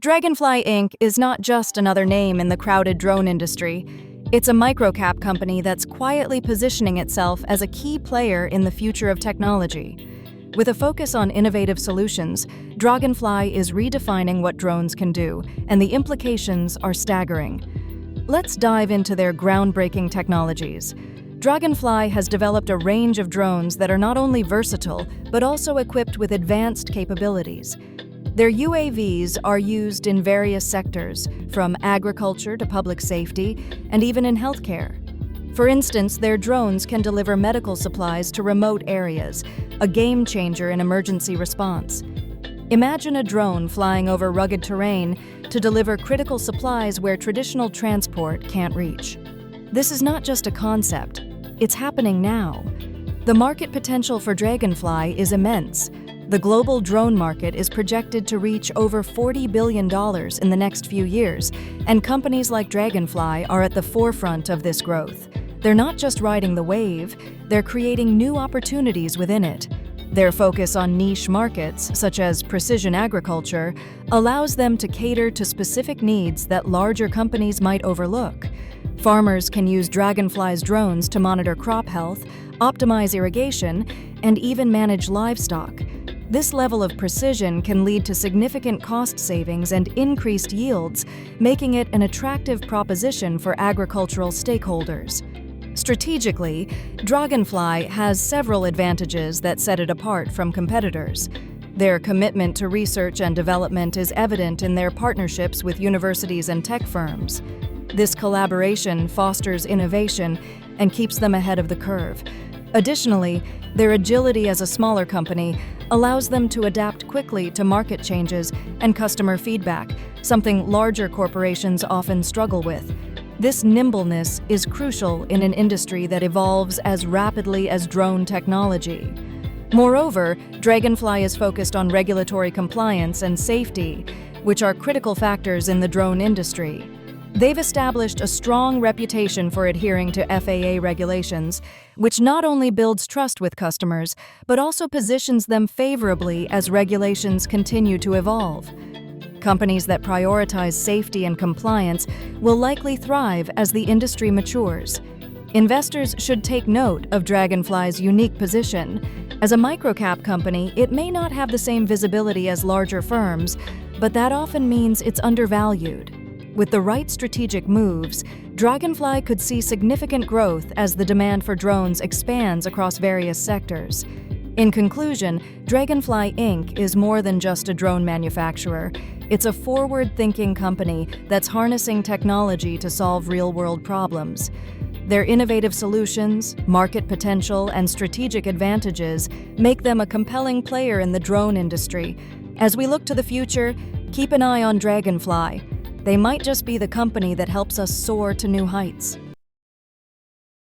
Draganfly Inc. is not just another name in the crowded drone industry. It's a microcap company that's quietly positioning itself as a key player in the future of technology. With a focus on innovative solutions, Draganfly is redefining what drones can do, and the implications are staggering. Let's dive into their groundbreaking technologies. Draganfly has developed a range of drones that are not only versatile, but also equipped with advanced capabilities. Their UAVs are used in various sectors, from agriculture to public safety, and even in healthcare. For instance, their drones can deliver medical supplies to remote areas, a game changer in emergency response. Imagine a drone flying over rugged terrain to deliver critical supplies where traditional transport can't reach. This is not just a concept, it's happening now. The market potential for Draganfly is immense. The global drone market is projected to reach over $40 billion in the next few years, and companies like Draganfly are at the forefront of this growth. They're not just riding the wave, they're creating new opportunities within it. Their focus on niche markets, such as precision agriculture, allows them to cater to specific needs that larger companies might overlook. Farmers can use Draganfly's drones to monitor crop health, optimize irrigation, and even manage livestock. This level of precision can lead to significant cost savings and increased yields, making it an attractive proposition for agricultural stakeholders. Strategically, Draganfly has several advantages that set it apart from competitors. Their commitment to research and development is evident in their partnerships with universities and tech firms. This collaboration fosters innovation and keeps them ahead of the curve. Additionally, their agility as a smaller company allows them to adapt quickly to market changes and customer feedback, something larger corporations often struggle with. This nimbleness is crucial in an industry that evolves as rapidly as drone technology. Moreover, Draganfly is focused on regulatory compliance and safety, which are critical factors in the drone industry. They've established a strong reputation for adhering to FAA regulations, which not only builds trust with customers, but also positions them favorably as regulations continue to evolve. Companies that prioritize safety and compliance will likely thrive as the industry matures. Investors should take note of Draganfly's unique position. As a microcap company, it may not have the same visibility as larger firms, but that often means it's undervalued. With the right strategic moves, Draganfly could see significant growth as the demand for drones expands across various sectors. In conclusion, Draganfly Inc. is more than just a drone manufacturer. It's a forward-thinking company that's harnessing technology to solve real-world problems. Their innovative solutions, market potential, and strategic advantages make them a compelling player in the drone industry. As we look to the future, keep an eye on Draganfly. They might just be the company that helps us soar to new heights.